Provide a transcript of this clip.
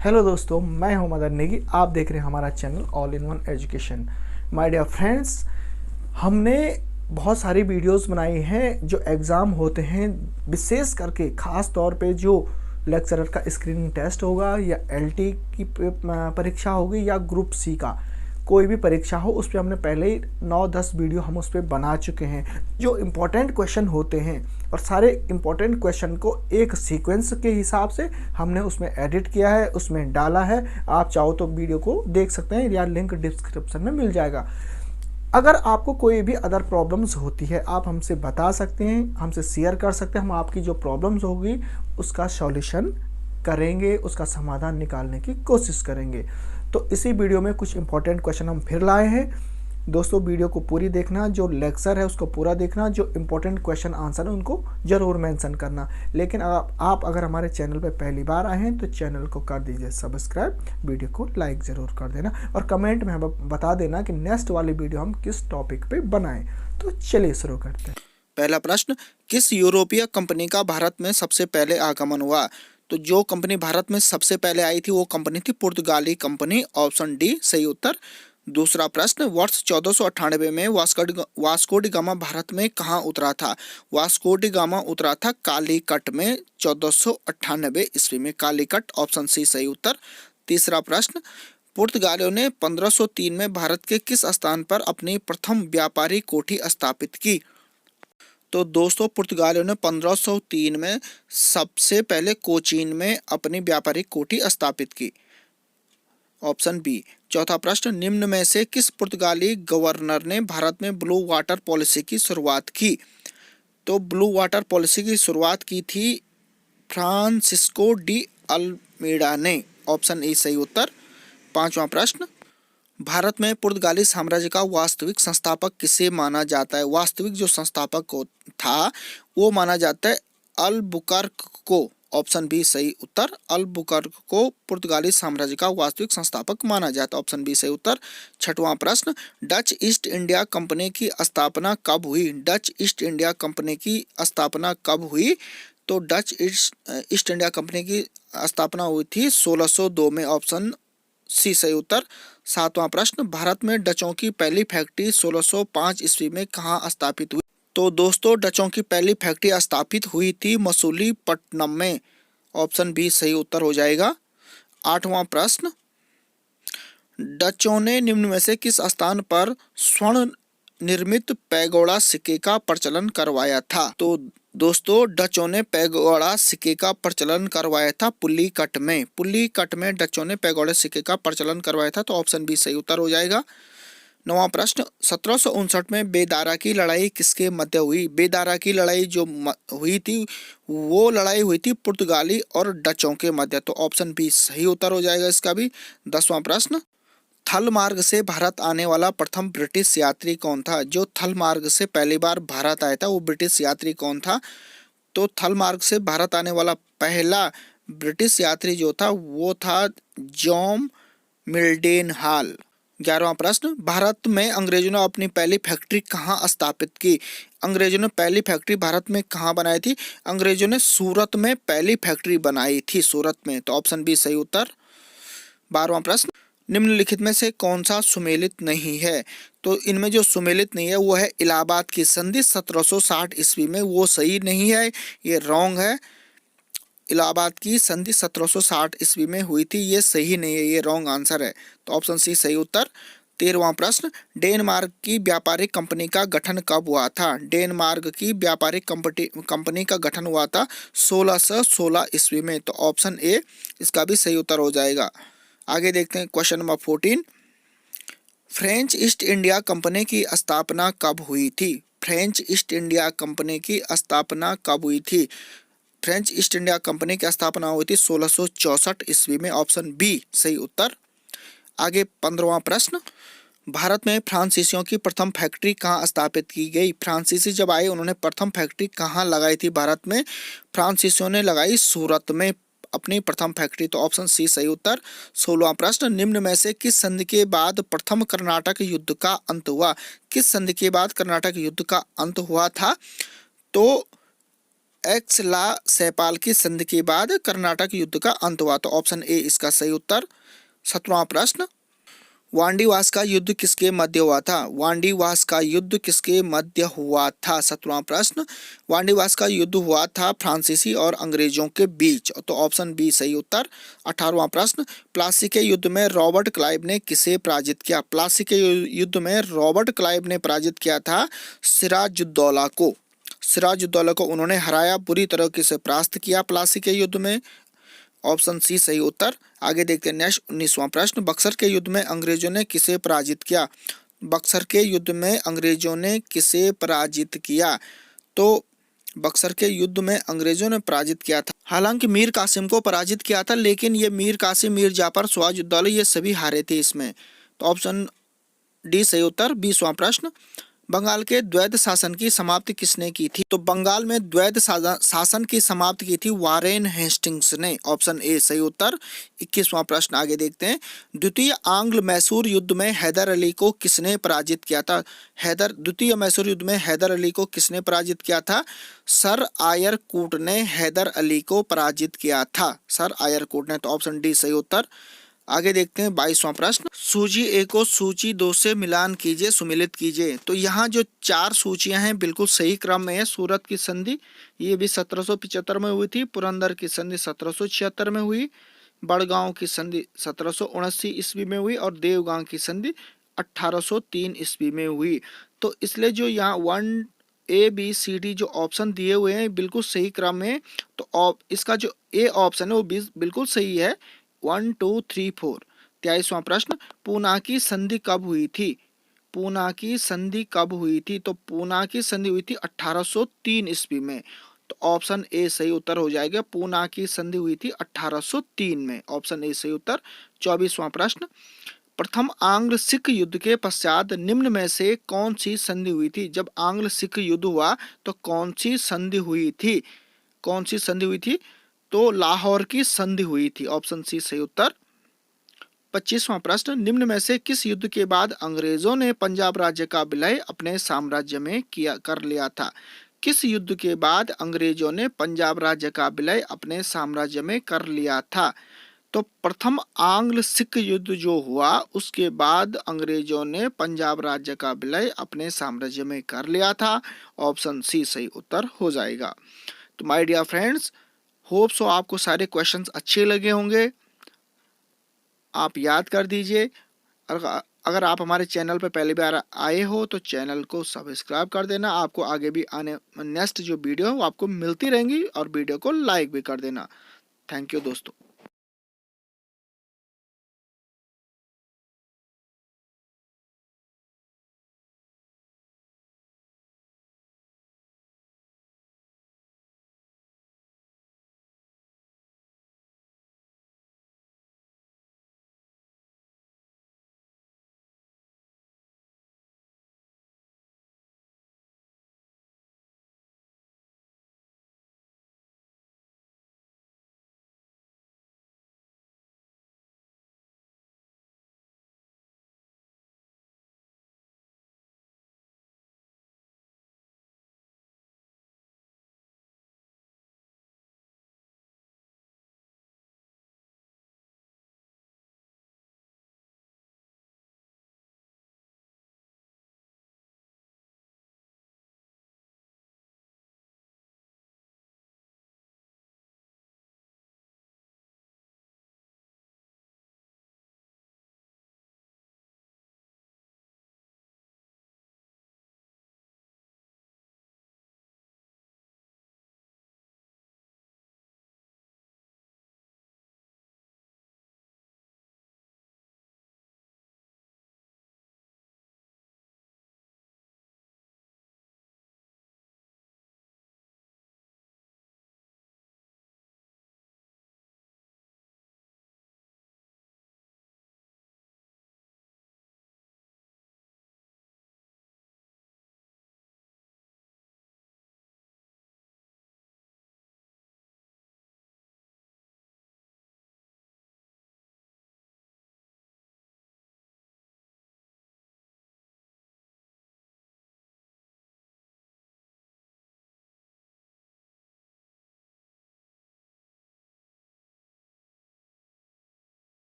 Hello दोस्तों, मैं हूं मदन नेगी। आप देख रहे हैं हमारा channel all in one education. My dear friends, हमने बहुत सारी वीडियोस बनाई हैं जो एग्ज़ाम होते हैं, विशेष करके ख़ास तौर पे जो लेक्चरर का स्क्रीनिंग टेस्ट होगा या एलटी की परीक्षा होगी या ग्रुप सी का कोई भी परीक्षा हो, उस पर हमने पहले ही 9-10 वीडियो हम उस पर बना चुके हैं। जो इम्पोर्टेंट क्वेश्चन होते हैं और सारे इम्पोर्टेंट क्वेश्चन को एक सीक्वेंस के हिसाब से हमने उसमें एडिट किया है, उसमें डाला है। आप चाहो तो वीडियो को देख सकते हैं या लिंक डिस्क्रिप्शन में मिल जाएगा। अगर आपको कोई भी अदर प्रॉब्लम्स होती है, आप हमसे बता सकते हैं, हमसे शेयर कर सकते हैं। हम आपकी जो प्रॉब्लम्स होगी उसका सॉल्यूशन करेंगे, उसका समाधान निकालने की कोशिश करेंगे। तो इसी वीडियो में कुछ इंपॉर्टेंट क्वेश्चन हम फिर लाए हैं। दोस्तों, वीडियो को पूरी देखना, जो लेक्चर है उसको पूरा देखना, जो इंपॉर्टेंट क्वेश्चन आंसर है उनको ज़रूर मेंशन करना। लेकिन आप अगर हमारे चैनल पर पहली बार आए हैं तो चैनल को कर दीजिए सब्सक्राइब, वीडियो को लाइक ज़रूर कर देना और कमेंट में हमें बता देना कि नेक्स्ट वाली वीडियो हम किस टॉपिक पे बनाएं। तो चलिए शुरू करते हैं। पहला प्रश्न, किस यूरोपीय कंपनी का भारत में सबसे पहले आगमन हुआ? तो जो कंपनी भारत में सबसे पहले आई थी वो कंपनी थी पुर्तगाली कंपनी, ऑप्शन डी सही उत्तर। दूसरा प्रश्न, वर्ष 1498 में वास्को डी गामा भारत में कहाँ उतरा था? वास्को डी गामा उतरा था कालीकट में 1498 ईस्वी में, कालीकट, ऑप्शन सी सही उत्तर। तीसरा प्रश्न, पुर्तगालियों ने 1503 में भारत के किस स्थान पर अपनी प्रथम व्यापारी कोठी स्थापित की? तो दोस्तों, पुर्तगालियों ने 1503 में सबसे पहले कोचीन में अपनी व्यापारिक कोठी स्थापित की, ऑप्शन बी। चौथा प्रश्न, निम्न में से किस पुर्तगाली गवर्नर ने भारत में ब्लू वाटर पॉलिसी की शुरुआत की? तो ब्लू वाटर पॉलिसी की शुरुआत की थी फ्रांसिस्को डी अल्मेडा ने, ऑप्शन ए सही उत्तर। पांचवा प्रश्न, भारत में पुर्तगाली साम्राज्य का वास्तविक संस्थापक किसे माना जाता है? वास्तविक जो संस्थापक था वो माना जाता है अल्बुकर्क को, ऑप्शन बी सही उत्तर। अल्बुकर्क को पुर्तगाली साम्राज्य का वास्तविक संस्थापक माना जाता है, ऑप्शन बी सही उत्तर। छठवां प्रश्न, डच ईस्ट इंडिया कंपनी की स्थापना कब हुई? डच ईस्ट इंडिया कंपनी की स्थापना कब हुई? तो डच ईस्ट इंडिया कंपनी की स्थापना हुई थी 1602 में, ऑप्शन सी सही उत्तर। सातवां प्रश्न, भारत में डचों की पहली फैक्ट्री 1605 ईस्वी में कहाँ स्थापित हुई? तो दोस्तों, डचों की पहली फैक्ट्री स्थापित हुई थी मसूलीपट्टनम में, ऑप्शन बी सही उत्तर हो जाएगा। आठवां प्रश्न, डचों ने निम्न में से किस स्थान पर स्वर्ण निर्मित पैगोडा सिक्के का प्रचलन करवाया था? तो दोस्तों, डचों ने पैगोडा सिक्के का प्रचलन करवाया था पुल्लीकट में। पुल्लीकट में डचों ने पैगोडा सिक्के का प्रचलन करवाया था, तो ऑप्शन बी सही उत्तर हो जाएगा। नौवां प्रश्न, 1759 में बेदारा की लड़ाई किसके मध्य हुई? बेदारा की लड़ाई जो हुई थी वो लड़ाई हुई थी पुर्तगाली और डचों के मध्य, तो ऑप्शन बी सही उत्तर हो जाएगा इसका भी। 10वां प्रश्न, थल मार्ग से भारत आने वाला प्रथम ब्रिटिश यात्री कौन था? जो थल मार्ग से पहली बार भारत आया था वो ब्रिटिश यात्री कौन था? तो थल मार्ग से भारत आने वाला पहला ब्रिटिश यात्री जो था वो था जॉन मिल्डेनहाल। 11वां प्रश्न, भारत में अंग्रेजों ने अपनी पहली फैक्ट्री कहाँ स्थापित की? अंग्रेजों ने पहली फैक्ट्री भारत में कहाँ बनाई थी? अंग्रेजों ने सूरत में पहली फैक्ट्री बनाई थी, सूरत में, तो ऑप्शन बी सही उत्तर। 12वां प्रश्न, निम्नलिखित में से कौन सा सुमेलित नहीं है? तो इनमें जो सुमेलित नहीं है वो है इलाहाबाद की संधि 1760 ईस्वी में, वो सही नहीं है, ये रॉन्ग है। इलाहाबाद की संधि 1760 ईस्वी में हुई थी, ये सही नहीं है, ये रॉन्ग आंसर है, तो ऑप्शन सी सही उत्तर। 13वां प्रश्न, डेनमार्क की व्यापारिक कंपनी का गठन कब हुआ था? डेनमार्क की व्यापारिक कंपनी का गठन हुआ था 1616 ईस्वी में, तो ऑप्शन ए इसका भी सही उत्तर हो जाएगा। आगे देखते हैं question number 14, French east India company की स्थापना कब हुई थी? फ्रेंच ईस्ट इंडिया कंपनी की स्थापना कब हुई थी? फ्रेंच ईस्ट इंडिया कंपनी की स्थापना हुई थी 1664 ईस्वी में, ऑप्शन बी सही उत्तर। आगे 15वां प्रश्न, भारत में फ्रांसीसियों की प्रथम फैक्ट्री कहाँ स्थापित की गई? फ्रांसीसी जब आए उन्होंने प्रथम फैक्ट्री कहाँ लगाई थी भारत में? फ्रांसीसियों ने लगाई सूरत में अपनी प्रथम फैक्ट्री, तो ऑप्शन सी सही उत्तर। 16वां प्रश्न, निम्न में से किस संधि के बाद प्रथम कर्नाटक युद्ध का अंत हुआ? किस संधि के बाद कर्नाटक युद्ध का अंत हुआ था? तो एक्स ला सैपाल की संधि के बाद कर्नाटक युद्ध का अंत हुआ? तो ऑप्शन ए इसका सही उत्तर। 17वां प्रश्न, वांडीवास का युद्ध किसके मध्य हुआ था? वांडीवास का युद्ध किसके मध्य हुआ था? 17वां प्रश्न, वांडीवास का युद्ध हुआ था फ्रांसीसी और अंग्रेजों के बीच। तो ऑप्शन बी सही उत्तर। 18वां प्रश्न, प्लासी के युद्ध में रॉबर्ट क्लाइव ने किसे पराजित किया? प्लासी के युद्ध में रॉबर्ट क्लाइव ने पराजित किया था सिराजुद्दौला को। सिराजुद्दौला को उन्होंने हराया, बुरी तरह से परास्त किया प्लासी के युद्ध में। ऑप्शन सी सही उत्तर। आगे देखते हैं नेक्स्ट 19वां प्रश्न, बक्सर के युद्ध में अंग्रेजों ने किसे पराजित किया? बक्सर के युद्ध में अंग्रेजों ने किसे पराजित किया? तो बक्सर के युद्ध में अंग्रेजों ने पराजित किया था, हालांकि मीर कासिम को पराजित किया था, लेकिन ये मीर कासिम, मीर जाफर, सिराजुद्दौला ये सभी हारे थे इसमें। तो ऑप्शन डी सही उत्तर। 20वां प्रश्न, बंगाल के द्वैध शासन की समाप्ति किसने की थी? तो बंगाल में द्वैध शासन की समाप्ति की थी वारेन हेस्टिंग्स ने। ऑप्शन ए सही उत्तर। 21वां प्रश्न आगे देखते हैं, द्वितीय आंग्ल मैसूर युद्ध में हैदर अली को किसने पराजित किया था? द्वितीय मैसूर युद्ध में हैदर अली को किसने पराजित किया था? सर आयर कूट ने हैदर अली को पराजित किया था, सर आयर कूट ने। तो ऑप्शन डी सही उत्तर। आगे देखते हैं 22वां प्रश्न, सूची ए को सूची 2 से मिलान कीजिए, सुमिलित कीजिए। तो यहाँ जो 4 सूचियां हैं बिल्कुल सही क्रम में है। सूरत की संधि ये भी 1775 में हुई थी, पुरंदर की संधि 1776 में हुई, बड़गांव की संधि 1779 ईस्वी में हुई और देवगांव की संधि 1803 ईस्वी में हुई। तो इसलिए जो यहाँ 1 ए बी सी डी जो ऑप्शन दिए हुए हैं बिल्कुल सही क्रम में। तो इसका जो ए ऑप्शन है वो बिल्कुल सही है। 1 2 3 4। 23वां प्रश्न, पूना की संधि कब हुई थी? पूना की संधि कब हुई थी? तो पूना की संधि हुई थी 1803 ईस्वी में। तो ऑप्शन ए सही उत्तर हो जाएगा। पूना की संधि हुई थी 1803 में। ऑप्शन ए सही उत्तर। 24वां प्रश्न, प्रथम आंग्ल सिख युद्ध के पश्चात निम्न में से कौन सी संधि हुई थी? जब आंग्ल सिख युद्ध हुआ तो कौन सी संधि हुई थी? कौन सी संधि हुई थी? तो लाहौर की संधि हुई थी। ऑप्शन सी सही उत्तर। 25वां प्रश्न, निम्न में से किस युद्ध के बाद अंग्रेजों ने पंजाब राज्य का विलय अपने साम्राज्य में कर लिया था? किस युद्ध के बाद अंग्रेजों ने पंजाब राज्य का विलय अपने साम्राज्य में कर लिया था? तो प्रथम आंग्ल सिख युद्ध जो हुआ उसके बाद अंग्रेजों ने पंजाब राज्य का विलय अपने साम्राज्य में कर लिया था। ऑप्शन सी सही उत्तर हो जाएगा। तो my dear friends, hope so आपको सारे क्वेश्चंस अच्छे लगे होंगे, आप याद कर दीजिए। अगर आप हमारे चैनल पर पहली बार आए हो तो चैनल को सब्सक्राइब कर देना। आपको आगे भी आने नेक्स्ट जो वीडियो है वो आपको मिलती रहेंगी और वीडियो को लाइक भी कर देना। थैंक यू दोस्तों।